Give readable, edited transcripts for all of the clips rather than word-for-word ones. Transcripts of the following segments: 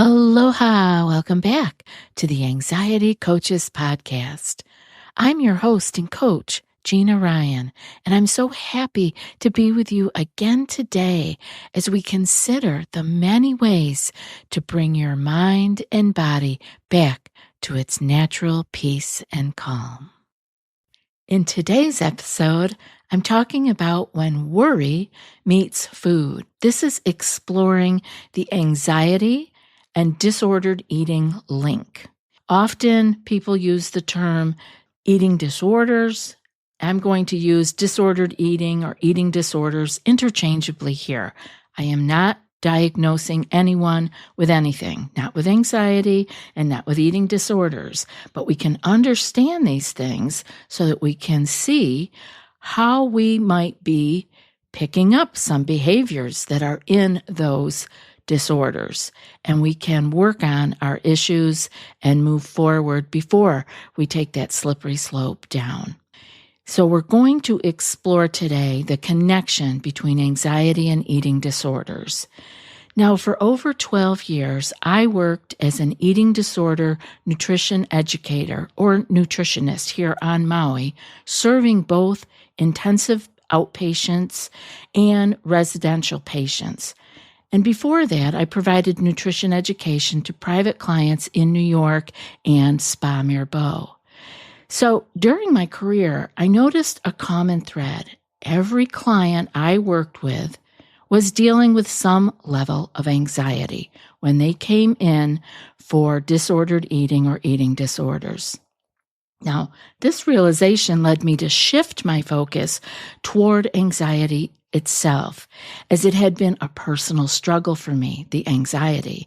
Aloha! Welcome back to the Anxiety Coaches Podcast. I'm your host and coach, Gina Ryan, and I'm so happy to be with you again today as we consider the many ways to bring your mind and body back to its natural peace and calm. In today's episode, I'm talking about when worry meets food. This is exploring the anxiety and disordered eating link. Often people use the term eating disorders. I'm going to use disordered eating or eating disorders interchangeably here. I am not diagnosing anyone with anything, not with anxiety and not with eating disorders, but we can understand these things so that we can see how we might be picking up some behaviors that are in those disorders, and we can work on our issues and move forward before we take that slippery slope down. So we're going to explore today the connection between anxiety and eating disorders. Now, for over 12 years, I worked as an eating disorder nutrition educator or nutritionist here on Maui, serving both intensive outpatients and residential patients. And before that, I provided nutrition education to private clients in New York and Spa Mirbeau. So during my career, I noticed a common thread. Every client I worked with was dealing with some level of anxiety when they came in for disordered eating or eating disorders. Now, this realization led me to shift my focus toward anxiety itself, as it had been a personal struggle for me, the anxiety.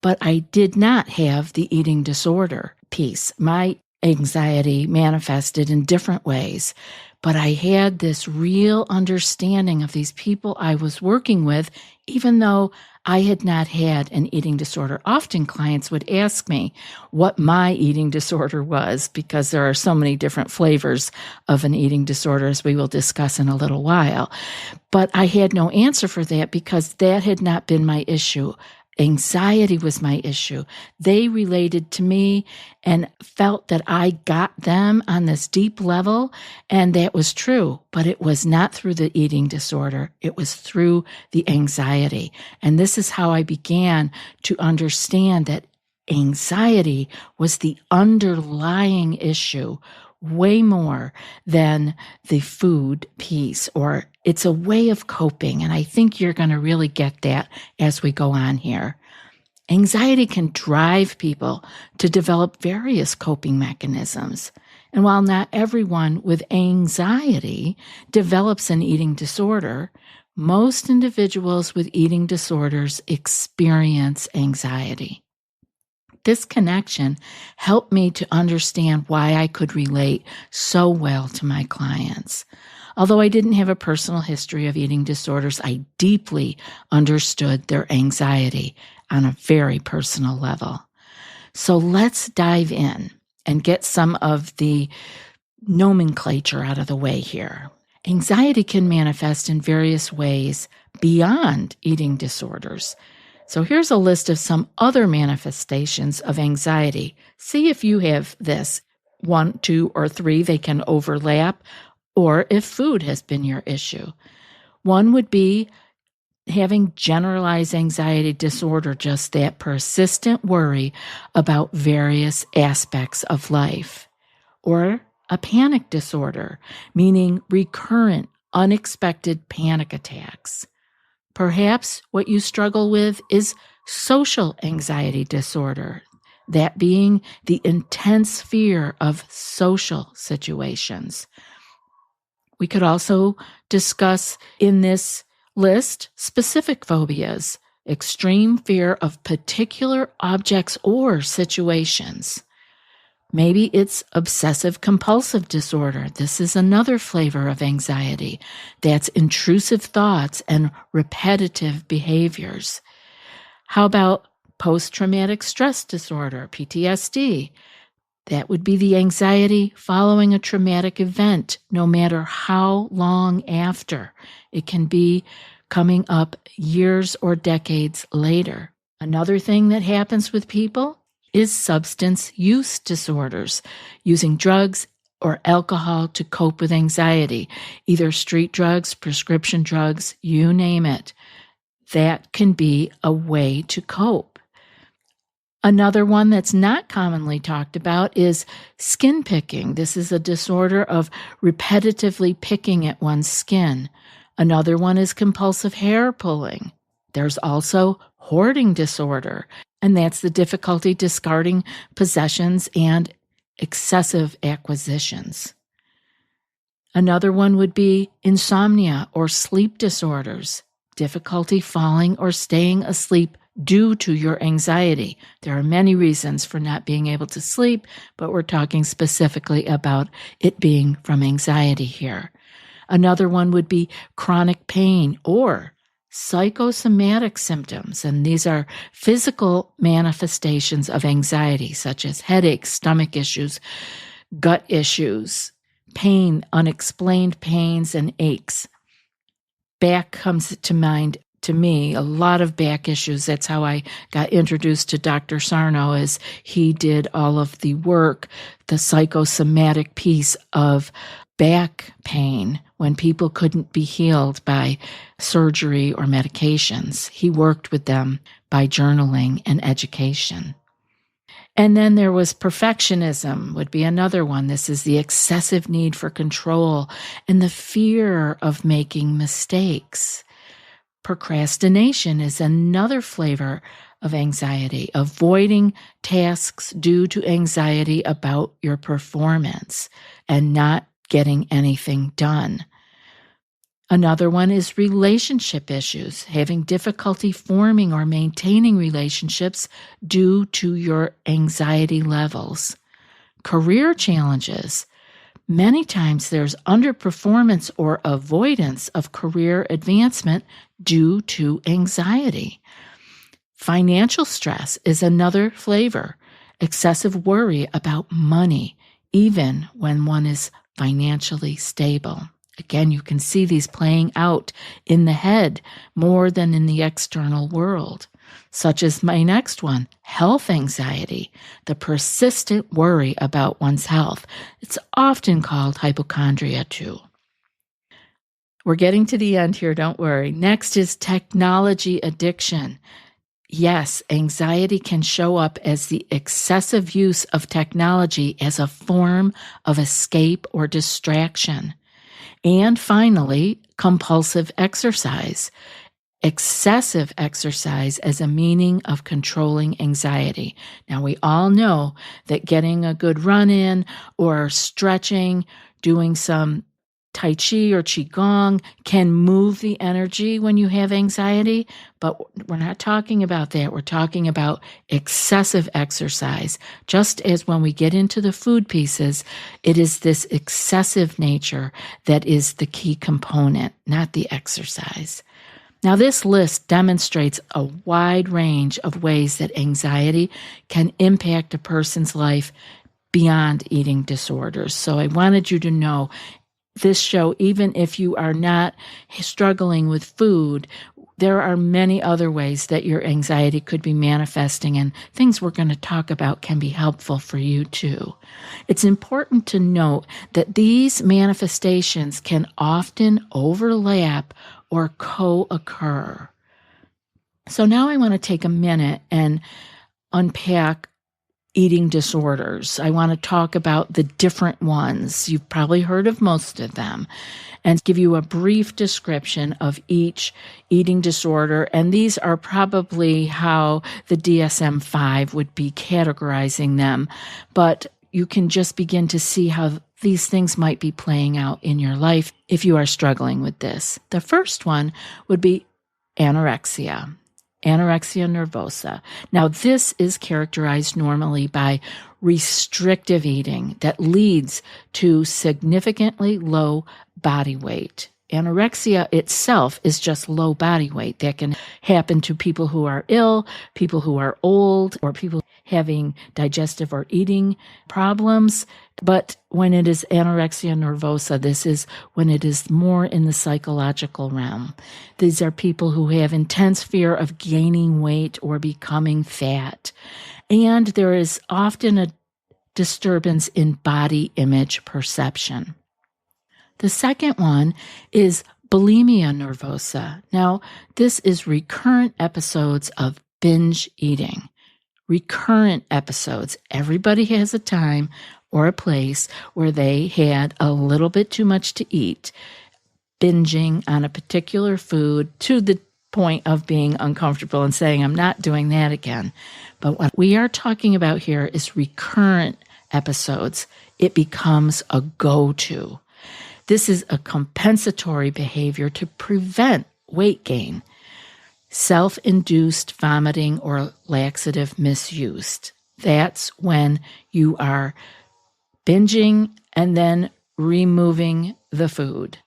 But I did not have the eating disorder piece. My anxiety manifested in different ways, but I had this real understanding of these people I was working with, even though I had not had an eating disorder. Often clients would ask me what my eating disorder was, because there are so many different flavors of an eating disorder, as we will discuss in a little while. But I had no answer for that because that had not been my issue. Anxiety was my issue. They related to me and felt that I got them on this deep level, and that was true, but it was not through the eating disorder. It was through the anxiety. And this is how I began to understand that anxiety was the underlying issue way more than the food piece, or it's a way of coping. And I think you're going to really get that as we go on here. Anxiety can drive people to develop various coping mechanisms. And while not everyone with anxiety develops an eating disorder, most individuals with eating disorders experience anxiety. This connection helped me to understand why I could relate so well to my clients. Although I didn't have a personal history of eating disorders, I deeply understood their anxiety on a very personal level. So let's dive in and get some of the nomenclature out of the way here. Anxiety can manifest in various ways beyond eating disorders. So here's a list of some other manifestations of anxiety. See if you have this 1, 2, or 3. They can overlap, or if food has been your issue. One would be having generalized anxiety disorder, just that persistent worry about various aspects of life. Or a panic disorder, meaning recurrent, unexpected panic attacks. Perhaps what you struggle with is social anxiety disorder, that being the intense fear of social situations. We could also discuss in this list specific phobias, extreme fear of particular objects or situations. Maybe it's obsessive compulsive disorder. This is another flavor of anxiety. That's intrusive thoughts and repetitive behaviors. How about post-traumatic stress disorder, PTSD? That would be the anxiety following a traumatic event, no matter how long after. It can be coming up years or decades later. Another thing that happens with people is substance use disorders, using drugs or alcohol to cope with anxiety, either street drugs, prescription drugs, you name it. That can be a way to cope. Another one that's not commonly talked about is skin picking. This is a disorder of repetitively picking at one's skin. Another one is compulsive hair pulling. There's also hoarding disorder, and that's the difficulty discarding possessions and excessive acquisitions. Another one would be insomnia or sleep disorders, difficulty falling or staying asleep due to your anxiety. There are many reasons for not being able to sleep, but we're talking specifically about it being from anxiety here. Another one would be chronic pain or psychosomatic symptoms, and these are physical manifestations of anxiety, such as headaches, stomach issues, gut issues, pain, unexplained pains and aches. Back comes to mind to me, a lot of back issues. That's how I got introduced to Dr. Sarno, as he did all of the work, the psychosomatic piece of back pain when people couldn't be healed by surgery or medications. He worked with them by journaling and education. And then there was perfectionism, would be another one. This is the excessive need for control and the fear of making mistakes. Procrastination is another flavor of anxiety, avoiding tasks due to anxiety about your performance and not getting anything done. Another one is relationship issues, having difficulty forming or maintaining relationships due to your anxiety levels. Career challenges. Many times there's underperformance or avoidance of career advancement due to anxiety. Financial stress is another flavor. Excessive worry about money, even when one is financially stable. Again, you can see these playing out in the head more than in the external world, such as my next one, health anxiety, the persistent worry about one's health. It's often called hypochondria too. We're getting to the end here, don't worry. Next is technology addiction. Yes, anxiety can show up as the excessive use of technology as a form of escape or distraction. And finally, compulsive exercise. Excessive exercise as a meaning of controlling anxiety. Now, we all know that getting a good run in or stretching, doing some Tai Chi or Qigong can move the energy when you have anxiety, but we're not talking about that. We're talking about excessive exercise. Just as when we get into the food pieces, it is this excessive nature that is the key component, not the exercise. Now, this list demonstrates a wide range of ways that anxiety can impact a person's life beyond eating disorders. So I wanted you to know this show, even if you are not struggling with food, there are many other ways that your anxiety could be manifesting, and things we're going to talk about can be helpful for you too. It's important to note that these manifestations can often overlap or co-occur. So now I want to take a minute and unpack eating disorders. I want to talk about the different ones. You've probably heard of most of them, and give you a brief description of each eating disorder. And these are probably how the DSM-5 would be categorizing them. But you can just begin to see how these things might be playing out in your life if you are struggling with this. The first one would be anorexia. Anorexia nervosa. Now, this is characterized normally by restrictive eating that leads to significantly low body weight. Anorexia itself is just low body weight. That can happen to people who are ill, people who are old, or people having digestive or eating problems. But when it is anorexia nervosa, this is when it is more in the psychological realm. These are people who have intense fear of gaining weight or becoming fat. And there is often a disturbance in body image perception. The second one is bulimia nervosa. Now, this is recurrent episodes of binge eating. Recurrent episodes. Everybody has a time or a place where they had a little bit too much to eat, binging on a particular food to the point of being uncomfortable and saying, I'm not doing that again. But what we are talking about here is recurrent episodes. It becomes a go-to. This is a compensatory behavior to prevent weight gain. Self-induced vomiting or laxative misuse. That's when you are binging and then removing the food.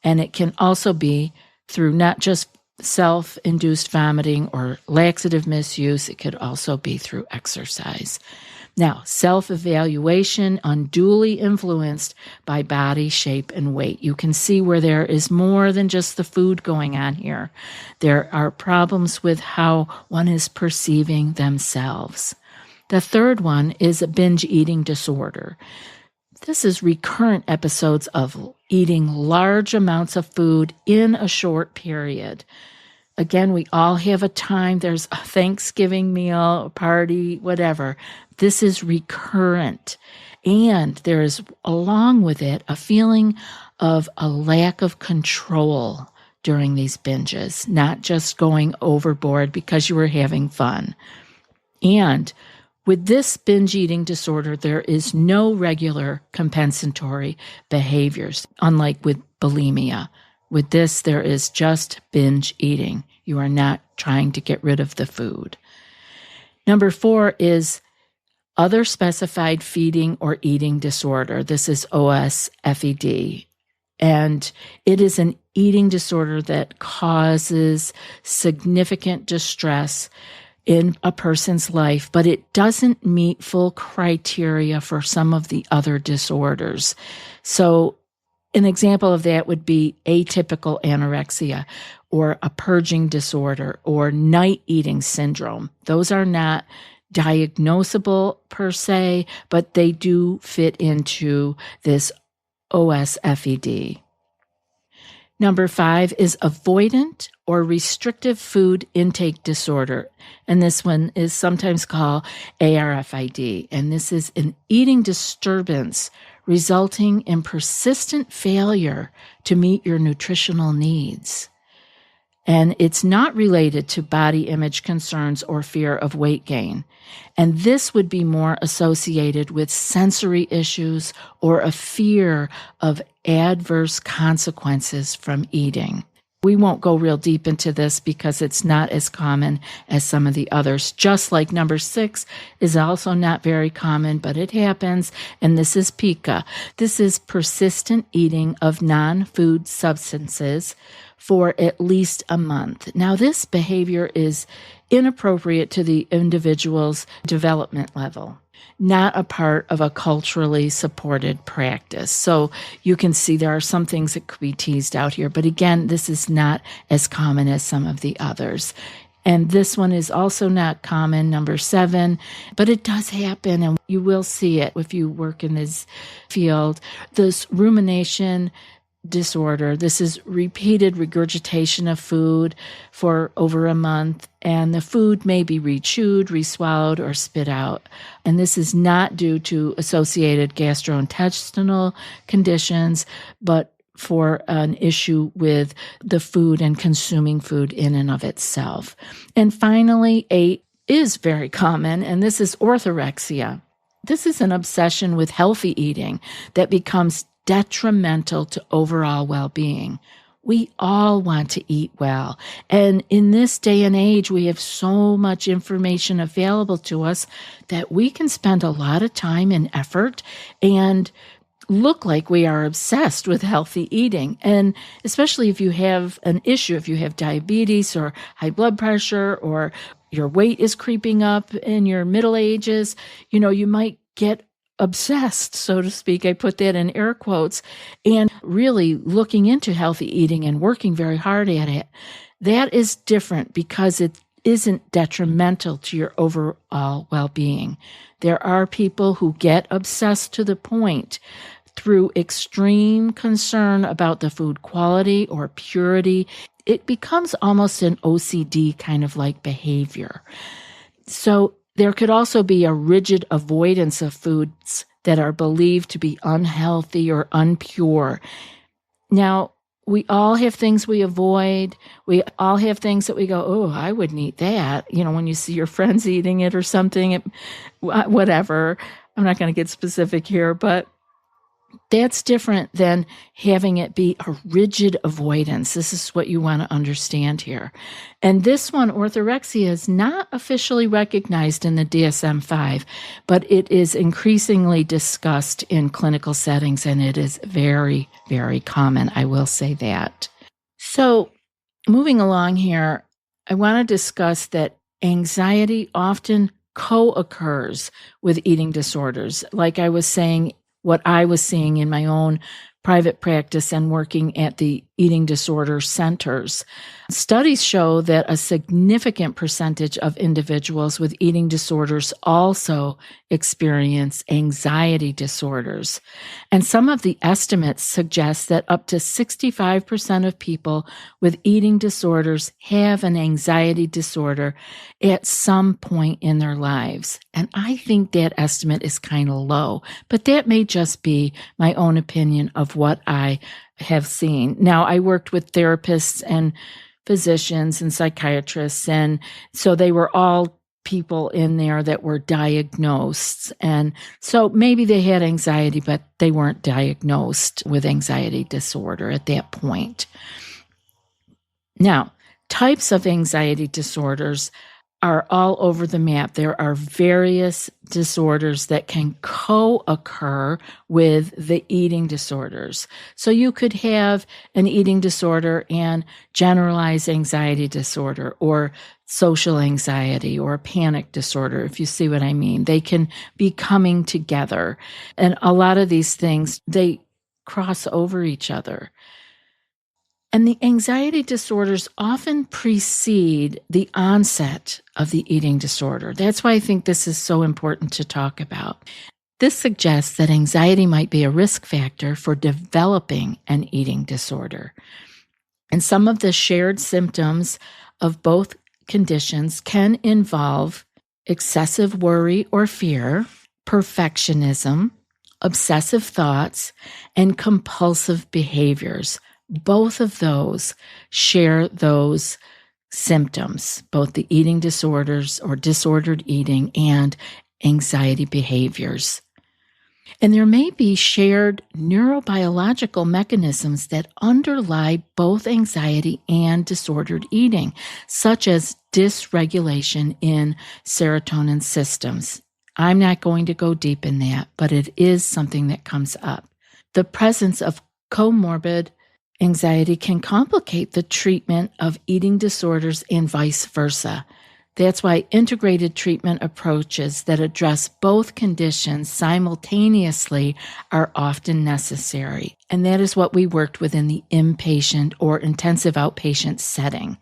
And it can also be through not just self-induced vomiting or laxative misuse, it could also be through exercise. Now, self-evaluation unduly influenced by body shape and weight. You can see where there is more than just the food going on here. There are problems with how one is perceiving themselves. The third one is a binge eating disorder. This is recurrent episodes of eating large amounts of food in a short period. Again, we all have a time. There's a Thanksgiving meal, a party, whatever. This is recurrent. And there is, along with it, a feeling of a lack of control during these binges, not just going overboard because you were having fun. And with this binge eating disorder, there is no regular compensatory behaviors, unlike with bulimia. With this, there is just binge eating. You are not trying to get rid of the food. Number 4 is other specified feeding or eating disorder. This is OSFED. And it is an eating disorder that causes significant distress in a person's life, but it doesn't meet full criteria for some of the other disorders. So an example of that would be atypical anorexia or a purging disorder or night eating syndrome. Those are not diagnosable per se, but they do fit into this OSFED. Number 5 is avoidant or restrictive food intake disorder. And this one is sometimes called ARFID. And this is an eating disturbance resulting in persistent failure to meet your nutritional needs. And it's not related to body image concerns or fear of weight gain. And this would be more associated with sensory issues or a fear of adverse consequences from eating. We won't go real deep into this because it's not as common as some of the others. Just like number 6 is also not very common, but it happens. And this is pica. This is persistent eating of non-food substances for at least a month. Now, this behavior is inappropriate to the individual's development level, not a part of a culturally supported practice. So you can see there are some things that could be teased out here. But again, this is not as common as some of the others. And this one is also not common, number 7, but it does happen, and you will see it if you work in this field. This rumination disorder. This is repeated regurgitation of food for over a month, and the food may be rechewed, reswallowed, or spit out. And this is not due to associated gastrointestinal conditions, but for an issue with the food and consuming food in and of itself. And finally, 8 is very common, and this is orthorexia. This is an obsession with healthy eating that becomes detrimental to overall well-being. We all want to eat well. And in this day and age, we have so much information available to us that we can spend a lot of time and effort and look like we are obsessed with healthy eating. And especially if you have an issue, if you have diabetes or high blood pressure or your weight is creeping up in your middle ages, you might get obsessed, so to speak. I put that in air quotes, and really looking into healthy eating and working very hard at it. That is different because it isn't detrimental to your overall well-being. There are people who get obsessed to the point through extreme concern about the food quality or purity. It becomes almost an OCD kind of like behavior. So there could also be a rigid avoidance of foods that are believed to be unhealthy or unpure. Now, we all have things we avoid. We all have things that we go, oh, I wouldn't eat that. When you see your friends eating it or something, whatever. I'm not going to get specific here, but that's different than having it be a rigid avoidance. This is what you want to understand here. And this one, orthorexia, is not officially recognized in the DSM-5, but it is increasingly discussed in clinical settings, and it is very, very common. I will say that. So moving along here, I want to discuss that anxiety often co-occurs with eating disorders. Like I was saying, what I was seeing in my own private practice and working at the eating disorder centers. Studies show that a significant percentage of individuals with eating disorders also experience anxiety disorders. And some of the estimates suggest that up to 65% of people with eating disorders have an anxiety disorder at some point in their lives. And I think that estimate is kind of low, but that may just be my own opinion of what I have seen. Now, I worked with therapists and physicians and psychiatrists, and so they were all people in there that were diagnosed. And so maybe they had anxiety, but they weren't diagnosed with anxiety disorder at that point. Now, types of anxiety disorders are all over the map. There are various disorders that can co-occur with the eating disorders. So you could have an eating disorder and generalized anxiety disorder, or social anxiety, or panic disorder, if you see what I mean. They can be coming together. And a lot of these things, they cross over each other. And the anxiety disorders often precede the onset of the eating disorder. That's why I think this is so important to talk about. This suggests that anxiety might be a risk factor for developing an eating disorder. And some of the shared symptoms of both conditions can involve excessive worry or fear, perfectionism, obsessive thoughts, and compulsive behaviors. Both of those share those symptoms, both the eating disorders or disordered eating and anxiety behaviors. And there may be shared neurobiological mechanisms that underlie both anxiety and disordered eating, such as dysregulation in serotonin systems. I'm not going to go deep in that, but it is something that comes up. The presence of comorbid anxiety can complicate the treatment of eating disorders and vice versa. That's why integrated treatment approaches that address both conditions simultaneously are often necessary. And that is what we worked with in the inpatient or intensive outpatient setting.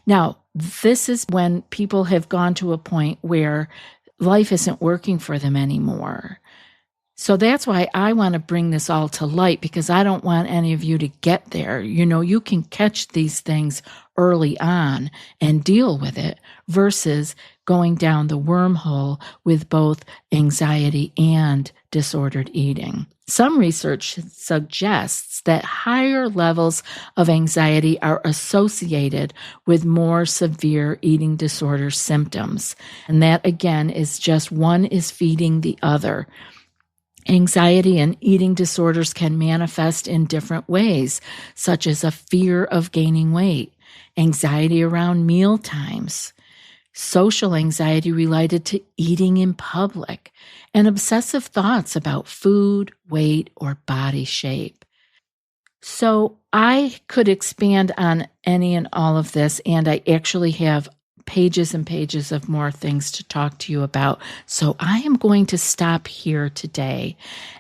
Now, this is when people have gone to a point where life isn't working for them anymore. So that's why I want to bring this all to light, because I don't want any of you to get there. You can catch these things early on and deal with it versus going down the wormhole with both anxiety and disordered eating. Some research suggests that higher levels of anxiety are associated with more severe eating disorder symptoms. And that, again, is just one is feeding the other. Anxiety and eating disorders can manifest in different ways, such as a fear of gaining weight, anxiety around meal times, social anxiety related to eating in public, and obsessive thoughts about food, weight, or body shape. So I could expand on any and all of this, and I actually have pages and pages of more things to talk to you about. So I am going to stop here today,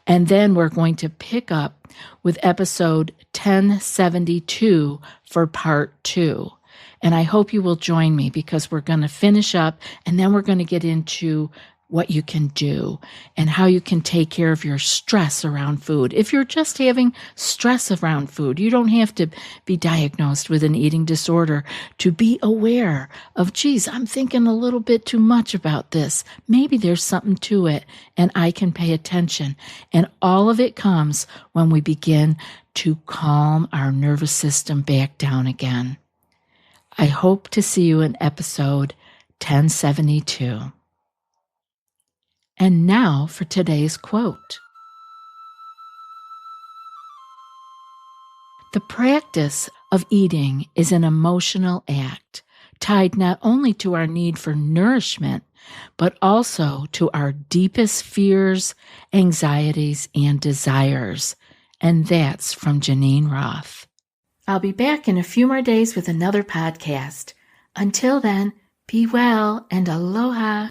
and then we're going to pick up with episode 1072 for part 2. And I hope you will join me, because we're going to finish up, and then we're going to get into what you can do and how you can take care of your stress around food. If you're just having stress around food, you don't have to be diagnosed with an eating disorder to be aware of, geez, I'm thinking a little bit too much about this. Maybe there's something to it and I can pay attention. And all of it comes when we begin to calm our nervous system back down again. I hope to see you in episode 1072. And now for today's quote. The practice of eating is an emotional act tied not only to our need for nourishment, but also to our deepest fears, anxieties, and desires. And that's from Janine Roth. I'll be back in a few more days with another podcast. Until then, be well and aloha.